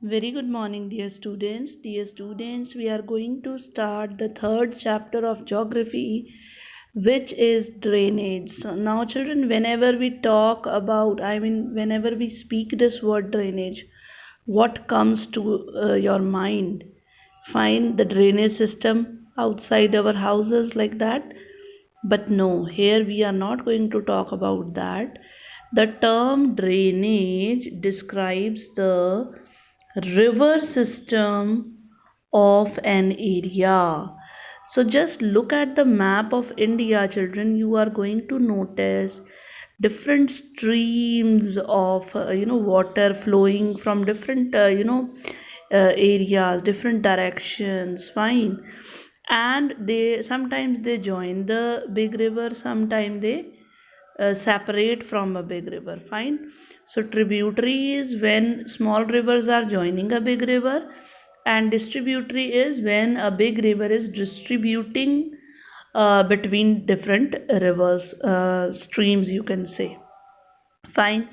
Very good morning, dear students. Dear students, we are going to start the third chapter of geography, which is drainage. So, now, children, whenever we talk about, whenever we speak this word drainage, what comes to your mind? Find the drainage system outside our houses like that. But no, here we are not going to talk about that. The term drainage describes the river system of an area. So just look at the map of India, children. You are going to notice different streams of water flowing from different areas, different directions. Fine, and they sometimes they join the big river, sometimes they separate from a big river. Fine. So tributary is when small rivers are joining a big river, and distributary is when a big river is distributing between different rivers, streams, you can say. Fine.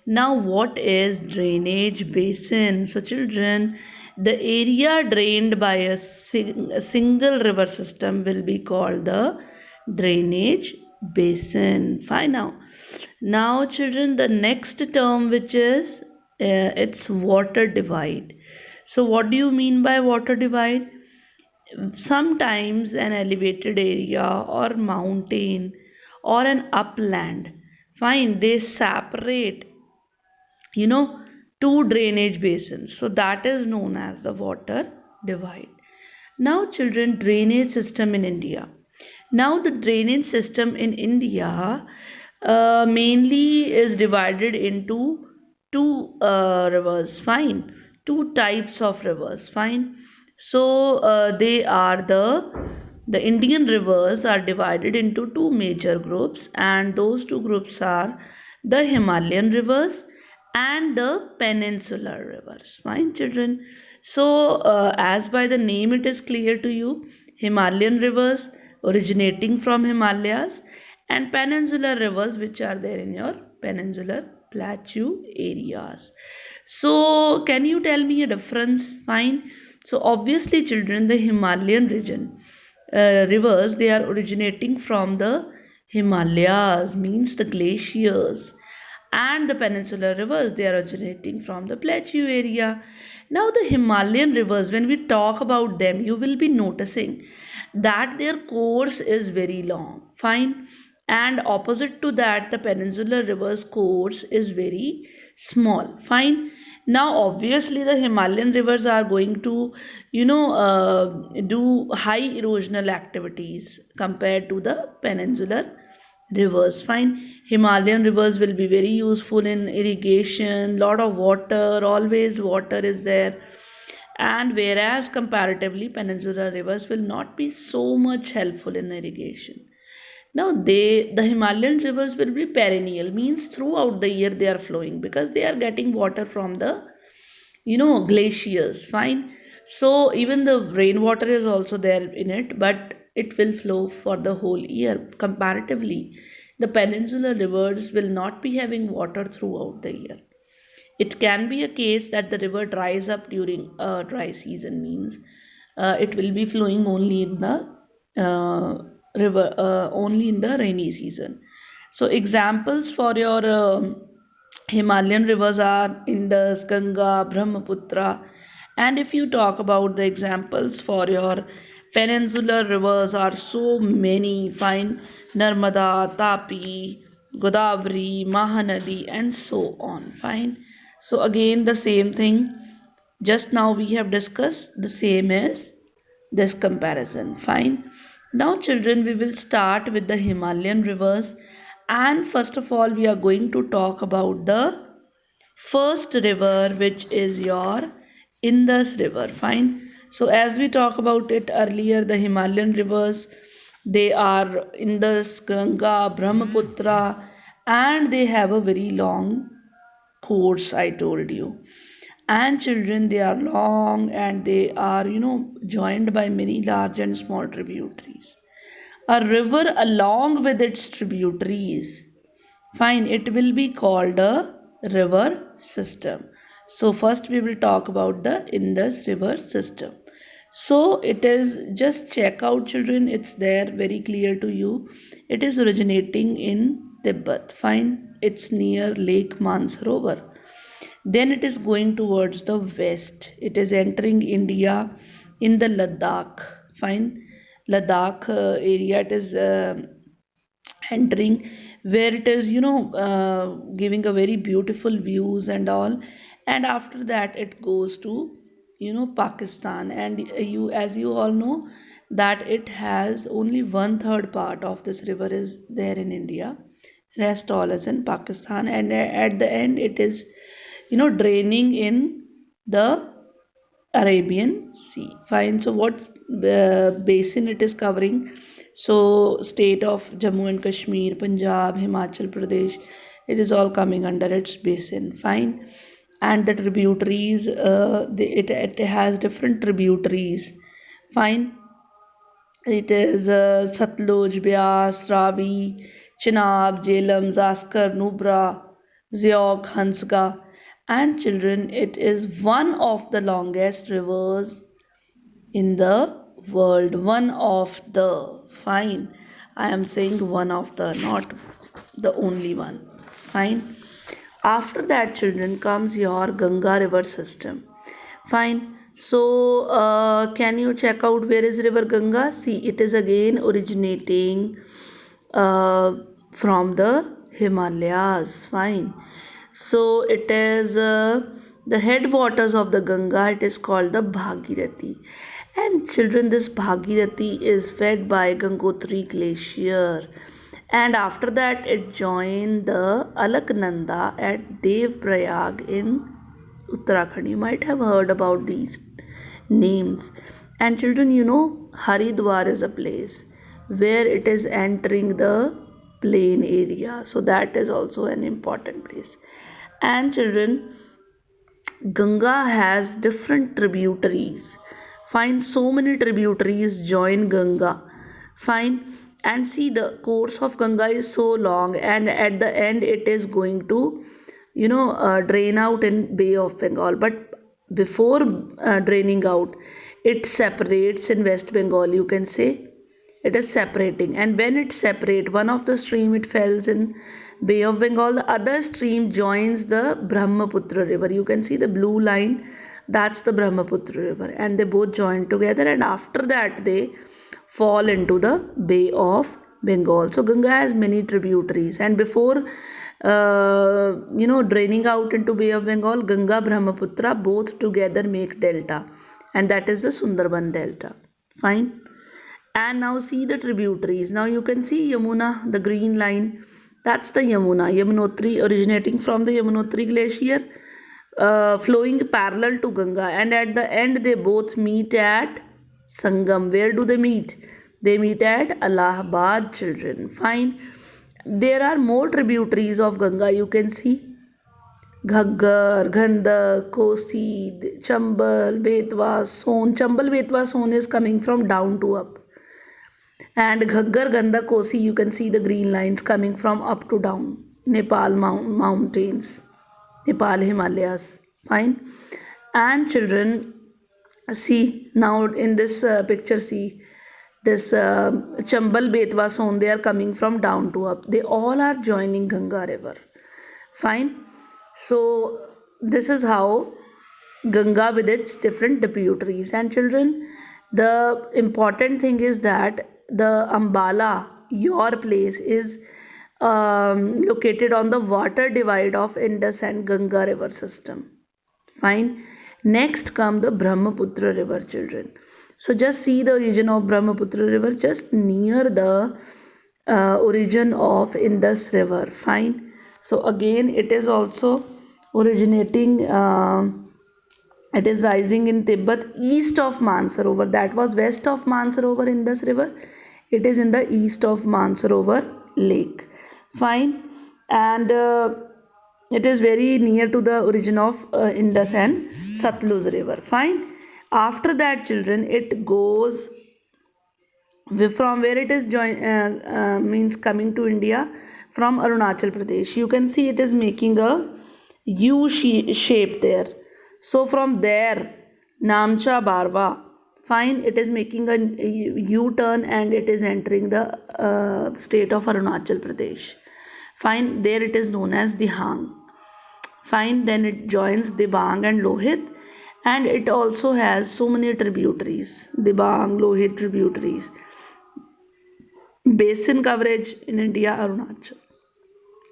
Now, what is drainage basin? So, children, the area drained by a single river system will be called the drainage basin. Fine. Now, children, the next term, which is it's water divide. So, what do you mean by water divide? Sometimes an elevated area or mountain or an upland, fine, they separate, you know two drainage basins, so that is known as the water divide. Now, children, drainage system in India. Now, the drainage system in India mainly is divided into two rivers. Fine, two types of rivers. Fine. So they are the Indian rivers are divided into two major groups, and those two groups are the Himalayan rivers and the peninsular rivers. Fine, children. So, as by the name it is clear to you, Himalayan rivers originating from Himalayas, and peninsular rivers which are there in your peninsular plateau areas. So, can you tell me a difference? Fine. So, obviously, children, the Himalayan region rivers, they are originating from the Himalayas, means the glaciers, and the peninsular rivers, they are originating from the plateau area. Now, the Himalayan rivers, when we talk about them, you will be noticing that their course is very long. Fine. And opposite to that, the peninsular rivers course is very small. Fine. Now, obviously, the Himalayan rivers are going to, do high erosional activities compared to the peninsular rivers. Fine. Himalayan rivers will be very useful in irrigation, lot of water, always water is there. And whereas comparatively, peninsular rivers will not be so much helpful in irrigation. Now, the Himalayan rivers will be perennial, means throughout the year they are flowing because they are getting water from the glaciers. Fine. So even the rainwater is also there in it, but it will flow for the whole year. Comparatively, the peninsular rivers will not be having water throughout the year. It can be a case that the river dries up during a dry season, means it will be flowing only in the river, only in the rainy season. So examples for your Himalayan rivers are Indus, Ganga, Brahmaputra. And if you talk about the examples for your peninsular rivers, are so many. Fine, Narmada, Tapi, Godavari, Mahanadi, and so on. Fine. So again, the same thing. Just now we have discussed the same as this comparison. Fine. Now, children, we will start with the Himalayan rivers, and first of all, we are going to talk about the first river, which is your Indus River. Fine. So, as we talked about it earlier, the Himalayan rivers, they are Indus, Ganga, Brahmaputra, and they have a very long course, I told you. And children, they are long and they are, joined by many large and small tributaries. A river along with its tributaries, fine, it will be called a river system. So first we will talk about the Indus River system. So it is, just check out children, it's there very clear to you. It is originating in Tibet. Fine, it's near Lake Mansarovar. Then it is going towards the west. It is entering India in the Ladakh. Fine, Ladakh area. It is entering, where it is, giving a very beautiful views and all. And after that it goes to, Pakistan. And you, as you all know, that it has only one third part of this river is there in India, rest all is in Pakistan. And at the end it is, draining in the Arabian Sea. Fine. So what basin it is covering? So state of Jammu and Kashmir, Punjab, Himachal Pradesh, it is all coming under its basin. Fine. And the tributaries, it has different tributaries. Fine. It is Satluj, Beas, Ravi, Chenab, Jhelum, Zaskar, Nubra, Ziok, Hansga. And children, it is one of the longest rivers in the world. One of the, fine. I am saying one of the, not the only one. Fine. After that, children, comes your Ganga river system. Fine. So, can you check out where is river Ganga? See, it is again originating uh, from the Himalayas. Fine. So, it is the headwaters of the Ganga. It is called the Bhagirathi. And children, this Bhagirathi is fed by Gangotri Glacier. And after that, it joined the Alaknanda at Dev Prayag in Uttarakhand. You might have heard about these names. And children, Haridwar is a place where it is entering the plain area. So that is also an important place. And children, Ganga has different tributaries. Fine, so many tributaries join Ganga. Fine, and see, the course of Ganga is so long, and at the end it is going to, drain out in Bay of Bengal. But before draining out, it separates in West Bengal. You can say it is separating, and when it separate, one of the stream it falls in Bay of Bengal, the other stream joins the Brahmaputra river. You can see the blue line, that's the Brahmaputra river, and they both join together, and after that they fall into the Bay of Bengal. So Ganga has many tributaries, and before draining out into Bay of Bengal, Ganga, Brahmaputra both together make delta, and that is the Sundarban delta. Fine. And now see the tributaries. Now you can see Yamuna, the green line, that's the Yamuna, Yamunotri, originating from the Yamunotri glacier, flowing parallel to Ganga, and at the end they both meet at Sangam. Where do they meet? They meet at Allahabad, children. Fine. There are more tributaries of Ganga. You can see Ghaggar, Ghandak, Kosi, Chambal, Betwa, Son. Chambal, Betwa, Son is coming from down to up. And Ghaggar, Ghandak, Kosi, you can see the green lines coming from up to down. Nepal mountains, Nepal Himalayas. Fine. And children, see now in this picture, see this Chambal, Betwa, Son, they are coming from down to up. They all are joining Ganga river. Fine. So this is how Ganga with its different tributaries. And children, the important thing is that the Ambala, your place, is located on the water divide of Indus and Ganga river system. Fine. Next come the Brahmaputra river, children. So just see the origin of Brahmaputra river just near the origin of Indus river. Fine. So again it is also originating, it is rising in Tibet east of Mansarovar. That was west of Mansarovar Indus river. It is in the east of Mansarovar lake. Fine. And it is very near to the origin of Indus and Satluj river. Fine. After that, children, it goes from where it is means coming to India from Arunachal Pradesh. You can see it is making a U shape there. So from there, Namcha Barwa, fine, it is making a U-turn and it is entering the state of Arunachal Pradesh. Fine, there it is known as Dihang. Fine, then it joins Dibang and Lohit, and it also has so many tributaries, Dibang, Lohit tributaries. Basin coverage in India, Arunachal.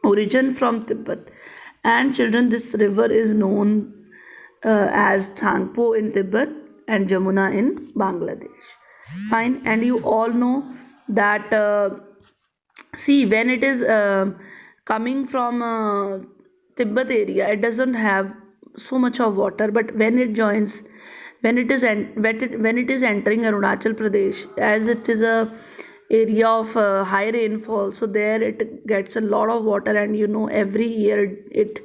Origin from Tibet. And children, this river is known as Thangpo in Tibet and Jamuna in Bangladesh. Fine, and you all know that see, when it is coming from Tibet area, it doesn't have so much of water, but when it joins, when it is entering Arunachal Pradesh, as it is a area of high rainfall, so there it gets a lot of water, and every year it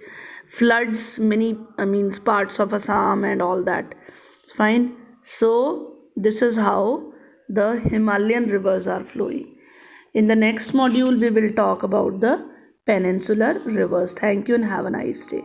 floods many, I mean, parts of Assam and all that. It's fine. So this is how the Himalayan rivers are flowing. In the next module, we will talk about the peninsular rivers. Thank you and have a nice day.